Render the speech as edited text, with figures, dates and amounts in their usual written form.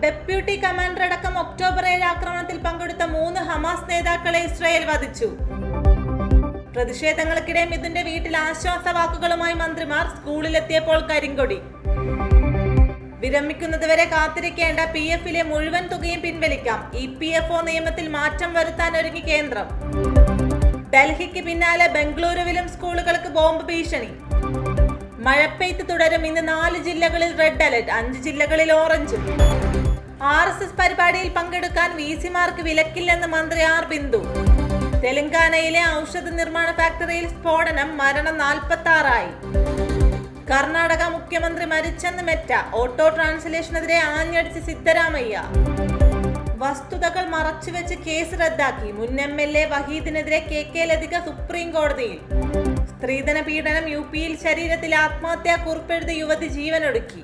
Deputy commander അടക്കം October 7 ആക്രമണത്തിൽ പങ്കെടുത്ത 3 ഹമാസ് നേതാക്കളെ ഇസ്രായേൽ വധിച്ചു. പ്രതിഷേധങ്ങൾക്കിടെ മിഥുന്റെ വീട്ടിൽ ആശ്വാസ വാക്കുകളുമായി മന്ത്രിമാർ. സ്കൂളിലെത്തിയപ്പോൾ കരിങ്കൊടി. വിരമിക്കുന്നതുവരെ കാത്തിരിക്കേണ്ട PF-ലെ മുഴുവൻ തുകയും പിൻവലിക്കാം. EPFO നിയമത്തിൽ മാറ്റം വരുത്താൻ ഒരുങ്ങി കേന്ദ്രം. ഡൽഹിക്ക് പിന്നാലെ ബംഗളൂരുവിലും സ്കൂളുകൾക്ക് ബോംബ് ഭീഷണി. മഴപ്പെയ്ത്ത് തുടരും. ഇന്ന് 4 ജില്ലകളിൽ റെഡ് അലർട്ട്, 5 ജില്ലകളിൽ ഓറഞ്ച്. RSS പരിപാടിയിൽ പങ്കെടുക്കാൻ VC-മാർക്ക് വിലക്കില്ലെന്ന് മന്ത്രി R. ബിന്ദു. തെലങ്കാനയിലെ ഔഷധ നിർമ്മാണ ഫാക്ടറിയിൽ സ്ഫോടനം, മരണം 46ആയി. കർണാടക മുഖ്യമന്ത്രി മരിച്ചെന്ന് മെറ്റ. ഓട്ടോ ട്രാൻസ്ലേഷനെതിരെ ആഞ്ഞടിച്ച് സിദ്ധരാമയ്യ. വസ്തുതകൾ മറച്ചുവെച്ച് കേസ് റദ്ദാക്കി. മുൻ MLA വഹീദിനെതിരെ KK ലതിക സുപ്രീം കോടതിയിൽ. സ്ത്രീധന പീഡനം UP-യിൽ ശരീരത്തിൽ ആത്മഹത്യാ കുറിപ്പെഴുതി യുവതി ജീവനൊടുക്കി.